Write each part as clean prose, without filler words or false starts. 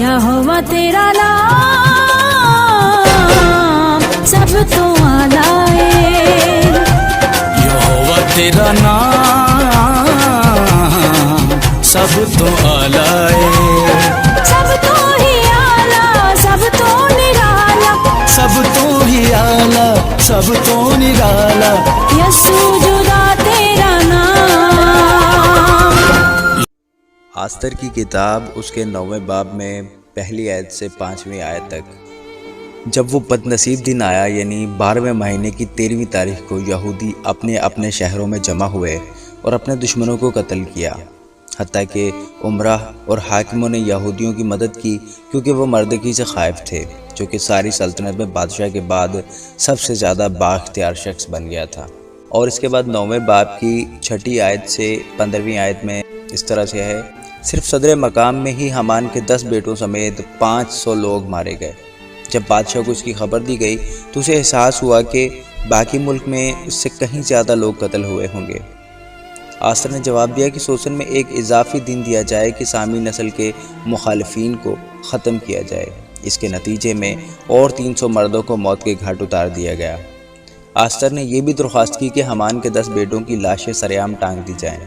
यहोवा तेरा नाम सब तो आला है, यहोवा तेरा नाम सब तो आला है, सब तो ही आला, सब तो निराला, सब तो ही आला, सब तो निराला। यसू जुदा तेरा नाम। आस्तर की किताब उसके 9वें बाब में पहली आयत से 5वीं आयत तक। जब वो बदनसीब दिन आया यानी 12वें महीने की 13वीं तारीख को यहूदी अपने अपने शहरों में जमा हुए और अपने दुश्मनों को कत्ल किया। हत्ता कि उमरा और हाकिमों ने यहूदियों की मदद की क्योंकि वो मर्दकी से खाइफ थे, जो कि सारी सल्तनत में बादशाह के बाद सबसे ज़्यादा बाख्तियार शख्स बन गया था। और इसके बाद 9वें बाब की 6ठी आयत से 15वीं आयत में इस तरह से है, सिर्फ सदर मकाम में ही हमान के 10 बेटों समेत 500 लोग मारे गए। जब बादशाह को इसकी खबर दी गई तो उसे एहसास हुआ कि बाकी मुल्क में उससे कहीं ज़्यादा लोग कत्ल हुए होंगे। आस्तर ने जवाब दिया कि सोसन में एक इजाफी दिन दिया जाए कि सामी नस्ल के मुखालिफिन को ख़त्म किया जाए। इसके नतीजे में और 300 मर्दों को मौत के घाट उतार दिया गया। आस्तर ने यह भी दरख्वास्त की कि हमान के 10 बेटों की लाशें सरेआम टांग दी जाएं।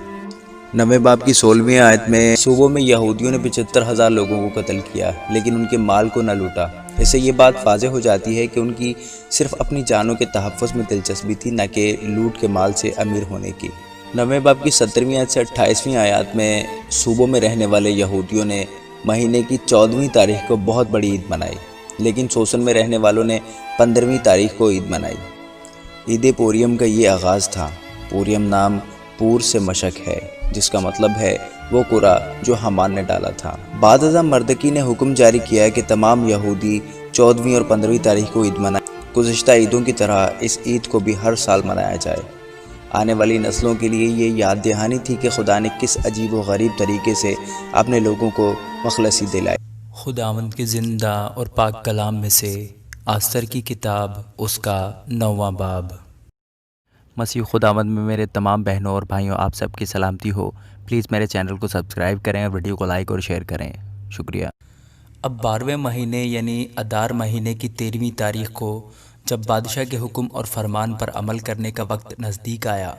9वें बाब की 16वीं आयत में सूबों में यहूदियों ने 75,000 लोगों को कत्ल किया लेकिन उनके माल को न लूटा। इससे ये बात वाज़ेह हो जाती है कि उनकी सिर्फ अपनी जानों के तहफ़्फ़ुज़ में दिलचस्पी थी, न कि लूट के माल से अमीर होने की। 9वें बाब की 17वीं आयत से 28वीं आयत में सूबों में रहने वाले यहूदियों ने महीने की 14वीं तारीख को बहुत बड़ी ईद मनाई, लेकिन सोसन में रहने वालों ने 15वीं तारीख को ईद मनाई। ईद पूरियम का ये आगाज़ था। पूरियम नाम पूर से मशक है, जिसका मतलब है वो कुरा जो हमान ने डाला था। बाद मर्दकी ने हुक्म जारी किया कि तमाम यहूदी 14वीं और 15वीं तारीख को ईद मनाएं। गुज़िश्ता ईदों की तरह इस ईद को भी हर साल मनाया जाए। आने वाली नस्लों के लिए ये याद दहानी थी कि खुदा ने किस अजीब व गरीब तरीके से अपने लोगों को मखलसी दिलाई। खुदावंद के ज़िंदा और पाक कलाम में से आस्तर की किताब उसका 9वां बाब। मसीह खुदावंद में मेरे तमाम बहनों और भाइयों, आप सबकी सलामती हो। प्लीज़ मेरे चैनल को सब्सक्राइब करें और वीडियो को लाइक और शेयर करें। शुक्रिया। अब 12वें महीने यानी अदार महीने की 13वीं तारीख को जब बादशाह के हुक्म और फरमान पर अमल करने का वक्त नज़दीक आया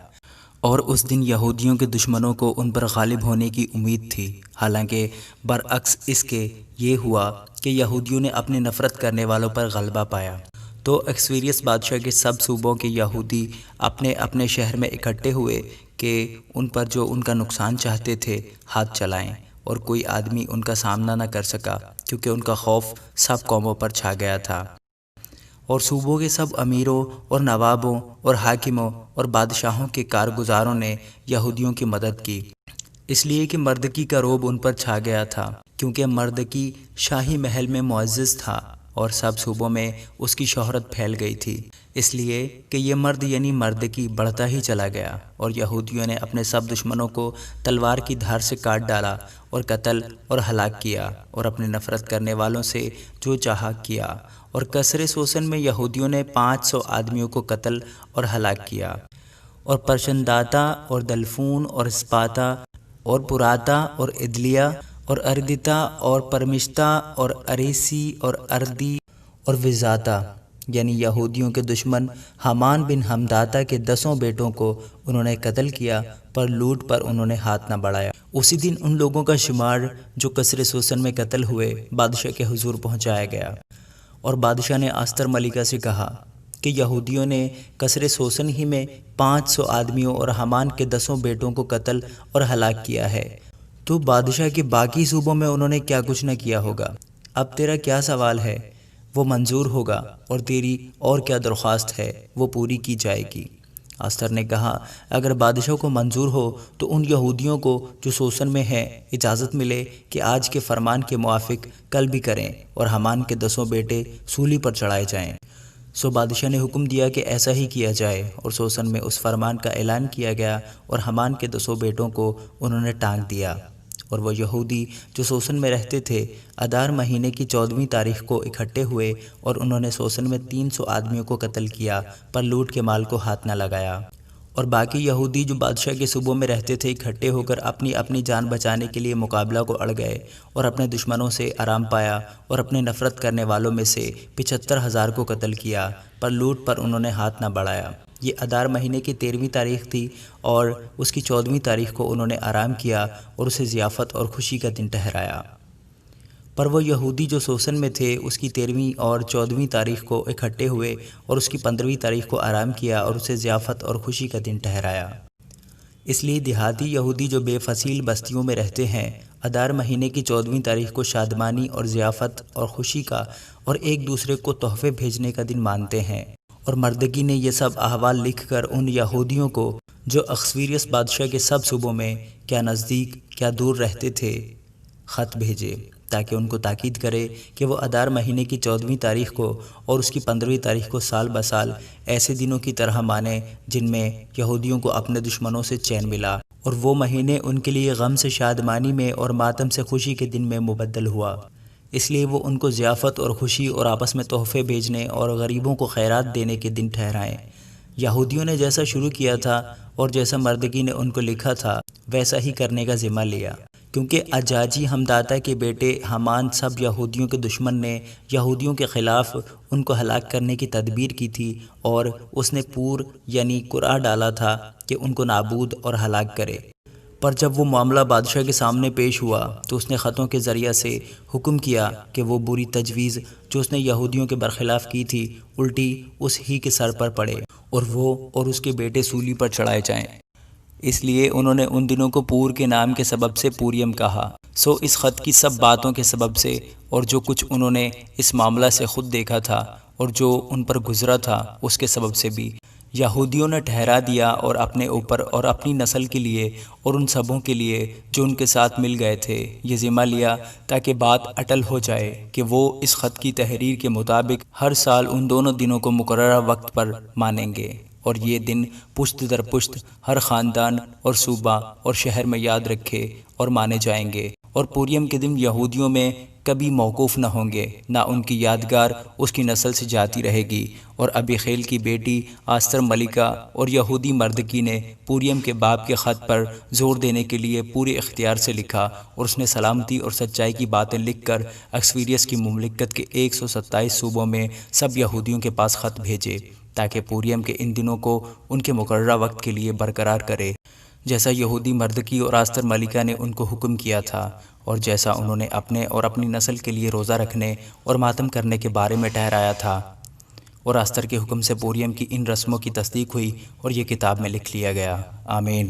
और उस दिन यहूदियों के दुश्मनों को उन पर गालिब होने की उम्मीद थी, हालांकि बरअक्स इसके ये हुआ कि यहूदियों ने अपने नफ़रत करने वालों पर गलबा पाया। तो एक्सवीरियस बादशाह के सब सूबों के यहूदी अपने अपने शहर में इकट्ठे हुए कि उन पर जो उनका नुकसान चाहते थे हाथ चलाएं, और कोई आदमी उनका सामना न कर सका क्योंकि उनका खौफ सब कौमों पर छा गया था। और सूबों के सब अमीरों और नवाबों और हाकिमों और बादशाहों के कारगुजारों ने यहूदियों की मदद की, इसलिए कि मर्दकी का रोब उन पर छा गया था, क्योंकि मर्दकी शाही महल में मुअज़्ज़ज़ था और सब सूबों में उसकी शोहरत फैल गई थी, इसलिए कि ये मर्द यानी मर्दकी बढ़ता ही चला गया। और यहूदियों ने अपने सब दुश्मनों को तलवार की धार से काट डाला और कत्ल और हलाक किया और अपने नफ़रत करने वालों से जो चाहा किया। और कसरे सोसन में यहूदियों ने 500 आदमियों को कत्ल और हलाक किया। और परशनदाता और दलफून और स्पाता और पुराता और इदलिया और अर्दिता और परमिश्ता और अरेसी और अर्दी और विजाता यानी यहूदियों के दुश्मन हमान बिन हमदाता के 10 बेटों को उन्होंने कत्ल किया, पर लूट पर उन्होंने हाथ न बढ़ाया। उसी दिन उन लोगों का शुमार जो कसरे सोसन में कत्ल हुए बादशाह के हुजूर पहुंचाया गया। और बादशाह ने आस्तर मलिका से कहा कि यहूदियों ने कसरे सोसन ही में 500 आदमियों और हमान के 10 बेटों को कत्ल और हलाक किया है, तो बादशाह के बाकी सूबों में उन्होंने क्या कुछ न किया होगा। अब तेरा क्या सवाल है वो मंजूर होगा, और तेरी और क्या दरख्वास्त है वो पूरी की जाएगी। आस्तर ने कहा, अगर बादशाह को मंजूर हो तो उन यहूदियों को जो सोसन में हैं इजाज़त मिले कि आज के फरमान के मुआफिक कल भी करें और हमान के 10 बेटे सूली पर चढ़ाए जाएं। सो बादशाह ने हुक्म दिया कि ऐसा ही किया जाए, और सोसन में उस फरमान का ऐलान किया गया और हमान के 10 बेटों को उन्होंने टांग दिया। और वो यहूदी जो सोसन में रहते थे अदार महीने की 14वीं तारीख को इकट्ठे हुए और उन्होंने सोसन में 300 आदमियों को कत्ल किया, पर लूट के माल को हाथ न लगाया। اور باقی یہودی جو بادشاہ کے صوبوں میں رہتے تھے اکٹھے ہو کر اپنی اپنی جان بچانے کے لیے مقابلہ کو اڑ گئے اور اپنے دشمنوں سے آرام پایا اور اپنے نفرت کرنے والوں میں سے 75,000 کو قتل کیا، پر لوٹ پر انہوں نے ہاتھ نہ بڑھایا۔ یہ ادار مہینے کی 13ویں تاریخ تھی اور اس کی 14ویں تاریخ کو انہوں نے آرام کیا اور اسے ضیافت اور خوشی کا دن ٹھہرایا۔ پر وہ یہودی جو سوسن میں تھے اس کی 13ویں اور 14ویں تاریخ کو اکٹھے ہوئے اور اس کی 15ویں تاریخ کو آرام کیا اور اسے ضیافت اور خوشی کا دن ٹھہرایا۔ اس لیے دیہاتی یہودی جو بے فصیل بستیوں میں رہتے ہیں ادار مہینے کی 14ویں تاریخ کو شادمانی اور ضیافت اور خوشی کا اور ایک دوسرے کو تحفے بھیجنے کا دن مانتے ہیں۔ اور مردگی نے یہ سب احوال لکھ کر ان یہودیوں کو جو اخسویروس بادشاہ کے سب صوبوں میں کیا نزدیک کیا دور رہتے تھے خط بھیجے، تاکہ ان کو تاکید کرے کہ وہ ادار مہینے کی 14ویں تاریخ کو اور اس کی 15ویں تاریخ کو سال بسال ایسے دنوں کی طرح مانیں جن میں یہودیوں کو اپنے دشمنوں سے چین ملا، اور وہ مہینے ان کے لیے غم سے شادمانی میں اور ماتم سے خوشی کے دن میں مبدل ہوا۔ اس لیے وہ ان کو ضیافت اور خوشی اور آپس میں تحفے بھیجنے اور غریبوں کو خیرات دینے کے دن ٹھہرائیں۔ یہودیوں نے جیسا شروع کیا تھا اور جیسا مردگی نے ان کو لکھا تھا ویسا ہی کرنے کا ذمہ لیا، کیونکہ اجاجی ہمداتا کے بیٹے حامان سب یہودیوں کے دشمن نے یہودیوں کے خلاف ان کو ہلاک کرنے کی تدبیر کی تھی، اور اس نے پور یعنی قرعہ ڈالا تھا کہ ان کو نابود اور ہلاک کرے۔ پر جب وہ معاملہ بادشاہ کے سامنے پیش ہوا تو اس نے خطوں کے ذریعہ سے حکم کیا کہ وہ بری تجویز جو اس نے یہودیوں کے برخلاف کی تھی الٹی اس ہی کے سر پر پڑے اور وہ اور اس کے بیٹے سولی پر چڑھائے جائیں۔ اس لیے انہوں نے ان دنوں کو پور کے نام کے سبب سے پوریم کہا۔ سو اس خط کی سب باتوں کے سبب سے اور جو کچھ انہوں نے اس معاملہ سے خود دیکھا تھا اور جو ان پر گزرا تھا اس کے سبب سے بھی یہودیوں نے ٹھہرا دیا اور اپنے اوپر اور اپنی نسل کے لیے اور ان سبوں کے لیے جو ان کے ساتھ مل گئے تھے یہ ذمہ لیا، تاکہ بات اٹل ہو جائے کہ وہ اس خط کی تحریر کے مطابق ہر سال ان دونوں دنوں کو مقررہ وقت پر مانیں گے، اور یہ دن پشت در پشت ہر خاندان اور صوبہ اور شہر میں یاد رکھے اور مانے جائیں گے، اور پوریم کے دن یہودیوں میں کبھی موقوف نہ ہوں گے، نہ ان کی یادگار اس کی نسل سے جاتی رہے گی۔ اور ابی خیل کی بیٹی آستر ملکہ اور یہودی مردکی نے پوریم کے باب کے خط پر زور دینے کے لیے پورے اختیار سے لکھا، اور اس نے سلامتی اور سچائی کی باتیں لکھ کر اکسویروس کی مملکت کے 127 صوبوں میں سب یہودیوں کے پاس خط بھیجے، تاکہ پوریم کے ان دنوں کو ان کے مقررہ وقت کے لیے برقرار کرے، جیسا یہودی مردکی اور آستر ملکہ نے ان کو حکم کیا تھا، اور جیسا انہوں نے اپنے اور اپنی نسل کے لیے روزہ رکھنے اور ماتم کرنے کے بارے میں ٹھہرایا تھا۔ اور آستر کے حکم سے پوریم کی ان رسموں کی تصدیق ہوئی اور یہ کتاب میں لکھ لیا گیا۔ آمین۔